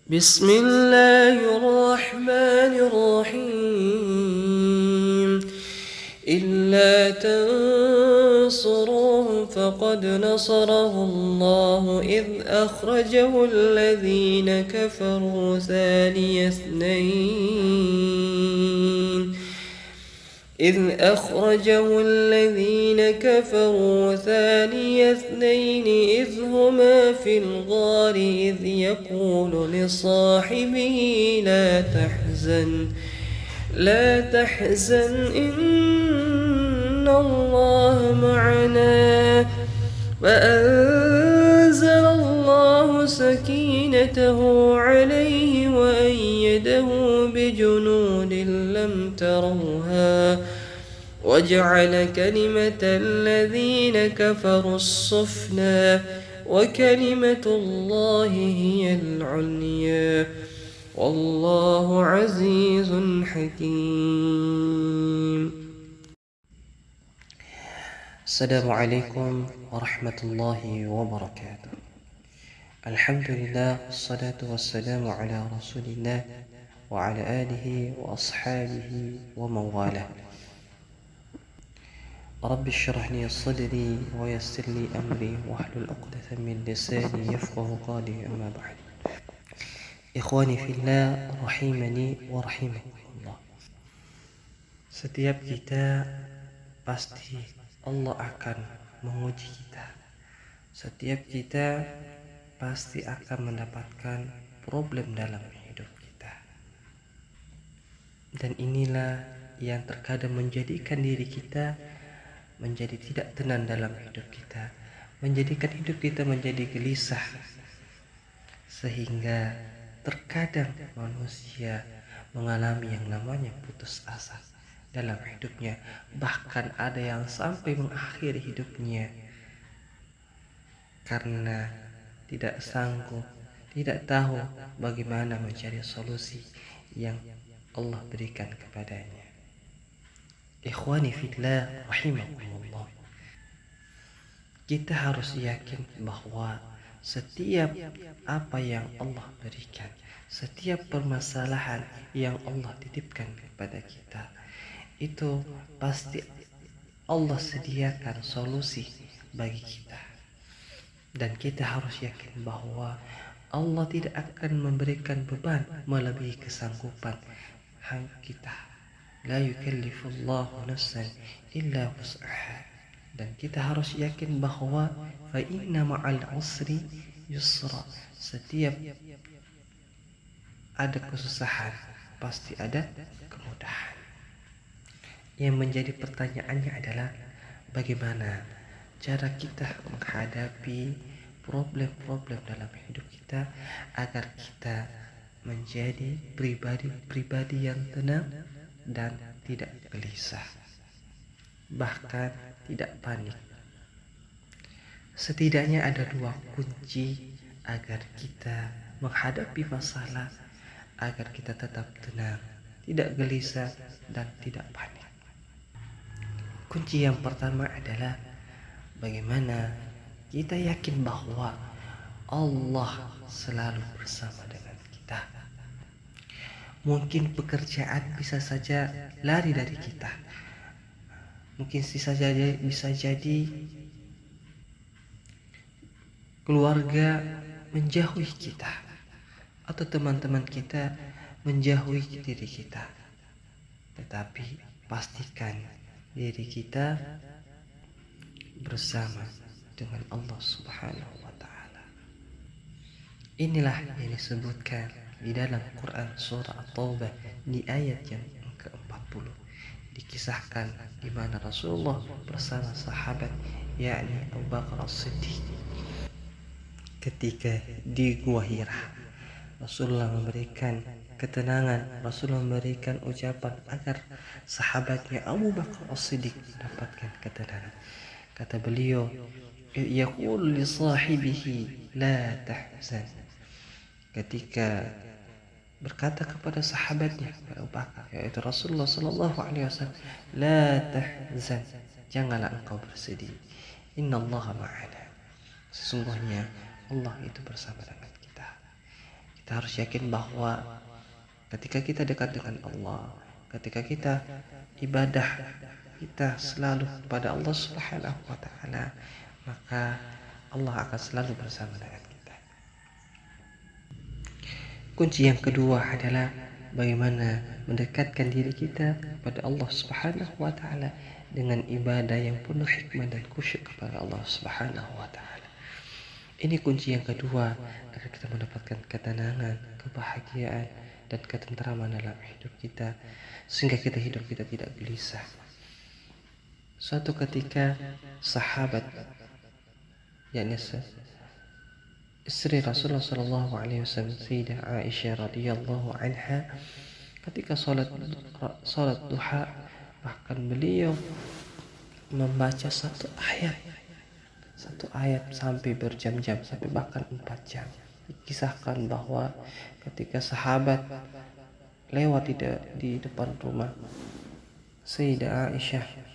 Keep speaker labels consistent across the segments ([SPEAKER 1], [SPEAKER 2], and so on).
[SPEAKER 1] بسم الله الرحمن الرحيم إلا تنصروه فقد نصره الله إذ أخرجه الذين كفروا ثاني اثنين إذ هما في الغار إذ يقول لصاحبه لا تحزن إن الله معنا وأنزل الله سكينته عليه وأيده بجنود لم تروها وجعل كلمة الذين كفروا السفلى وكلمة الله هي العليا والله عزيز حكيم. السلام عليكم ورحمة الله وبركاته. الحمد لله والصلاة والسلام على رسول الله وعلى آله وأصحابه ومن والاه. رب اشرح لي صدري ويسر لي أمري واحلل عقدة من لساني يفقه قولي. أما بعد. Ikhwani fillah rahimani wa rahimakumullah. Setiap kita pasti Allah akan menguji kita. Setiap kita pasti akan mendapatkan problem dalam hidup kita. Dan inilah yang terkadang menjadikan diri kita menjadi tidak tenang dalam hidup kita, menjadikan hidup kita menjadi gelisah, sehingga terkadang manusia mengalami yang namanya putus asa dalam hidupnya. Bahkan ada yang sampai mengakhiri hidupnya karena tidak sanggup, tidak tahu bagaimana mencari solusi yang Allah berikan kepadanya. Ikhwani fillah rahimakumullah. Kita harus yakin bahwa setiap apa yang Allah berikan, setiap permasalahan yang Allah titipkan kepada kita, itu pasti Allah sediakan solusi bagi kita. Dan kita harus yakin bahwa Allah tidak akan memberikan beban melebihi kesanggupan kita. La yukallifullahu nafsan illa wus'aha. Dan kita harus yakin bahwa fa inna ma'al usri yusra. Setiap ada kesusahan pasti ada kemudahan. Yang menjadi pertanyaannya adalah bagaimana cara kita menghadapi problem-problem dalam hidup kita agar kita menjadi pribadi yang tenang dan tidak gelisah, bahkan tidak panik. Setidaknya ada dua kunci agar kita menghadapi masalah, agar kita tetap tenang, tidak gelisah, dan tidak panik. Kunci yang pertama adalah bagaimana kita yakin bahwa Allah selalu bersama dengan kita. Mungkin pekerjaan bisa saja lari dari kita. Mungkin bisa jadi keluarga menjauhi kita, atau teman-teman kita menjauhi diri kita. Tetapi pastikan diri kita bersama dengan Allah Subhanahu wa ta'ala. Inilah yang disebutkan di dalam Quran surah At-Taubah di ayat yang ke-40. Dikisahkan di mana Rasulullah bersama sahabat yakni Abu Bakar As-Siddiq ketika di Gua Hira. Rasulullah memberikan ketenangan, Rasulullah memberikan ucapan agar sahabatnya Abu Bakar As-Siddiq mendapatkan ketenangan. Kata beliau, yaqul li sahibihi la tahzan. Ketika berkata kepada sahabatnya Abu Bakar, yaitu Rasulullah sallallahu alaihi wasallam, la tahzan, janganlah engkau bersedih. Innallaha ma'ana. Sesungguhnya Allah itu bersama dengan kita. Kita harus yakin bahwa ketika kita dekat dengan Allah, ketika kita ibadah kita selalu kepada Allah Subhanahu wa taala, maka Allah akan selalu bersama dengan kita. Kunci yang kedua adalah bagaimana mendekatkan diri kita kepada Allah Subhanahu wa taala dengan ibadah yang penuh hikmah dan khusyuk kepada Allah Subhanahu wa taala. Ini kunci yang kedua agar kita mendapatkan ketenangan, kebahagiaan dan ketentraman dalam hidup kita, sehingga hidup kita tidak gelisah. Suatu ketika sahabat, yakni istri Rasulullah sallallahu alaihi wasallam, Sayyidah Aisyah radhiyallahu anha, ketika salat duha, bahkan beliau membaca satu ayat sampai berjam-jam, sampai bahkan 4 jam. Dikisahkan bahwa ketika sahabat lewat di depan rumah, Sayyidah Aisyah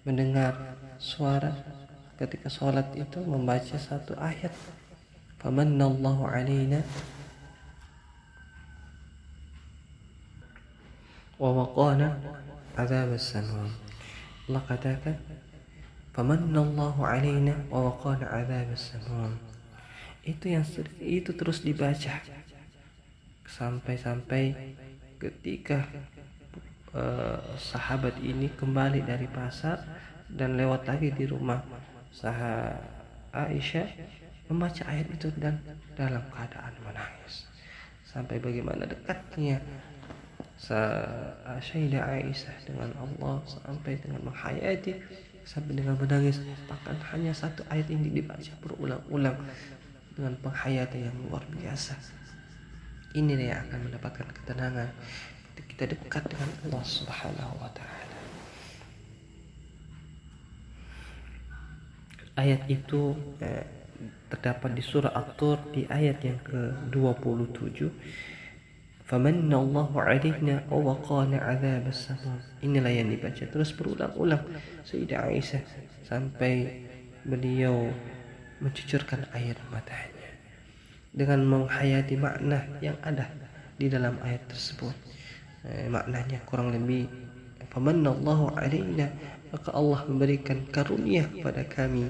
[SPEAKER 1] mendengar suara ketika sholat itu membaca satu ayat, famanallahu alaina wa waqana adzabas samum. Allah katakan famanallahu alaina wa waqana adzabas samum. Itu terus dibaca sampai ketika sahabat ini kembali dari pasar dan lewat lagi di rumah Aisyah, membaca ayat itu dan dalam keadaan menangis. Sampai bagaimana dekatnya Sayyidah Aisyah dengan Allah, sampai dengan menghayati, sampai dengan menangis. Bahkan hanya satu ayat ini dibaca berulang-ulang dengan penghayatan yang luar biasa. Ini yang akan mendapatkan ketenangan ketika kita dekat dengan Allah Subhanahu wa taala. Ayat itu terdapat di surah At-Tur di ayat yang ke-27. Famanallahu alaina wa waqana adzabas samum. Inilah yang dibaca terus berulang-ulang Sayyidah Aisyah sampai beliau mencucurkan air matanya dengan menghayati makna yang ada di dalam ayat tersebut. Maknanya kurang lebih, famanallahu alaina, maka Allah memberikan karunia kepada kami,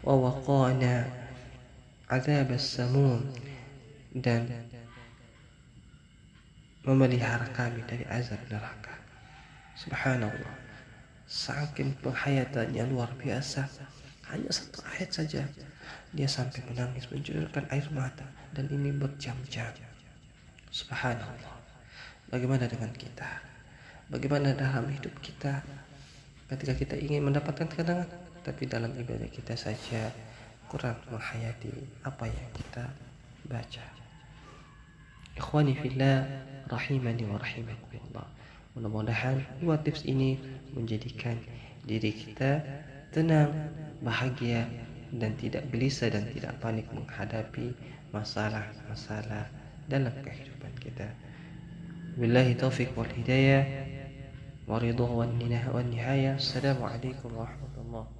[SPEAKER 1] wa waqana adzabas samum, dan memelihara kami dari azab neraka. Subhanallah, saking penghayatannya luar biasa. Hanya satu ayat saja dia sampai menangis, mencucurkan air mata, dan ini berjam-jam. Subhanallah. Bagaimana dengan kita? Bagaimana dalam hidup kita ketika kita ingin mendapatkan ketenangan, tapi dalam ibadah kita saja kurang menghayati apa yang kita baca. Ikhwani fillah, rahimani wa rahimakumullah. Mudah-mudahan dua tips ini menjadikan diri kita tenang, bahagia, dan tidak gelisah dan tidak panik menghadapi masalah-masalah dalam kehidupan kita. Billahi taufiq wal hidayah wa ridha wan nihayah. Assalamualaikum warahmatullahi wabarakatuh.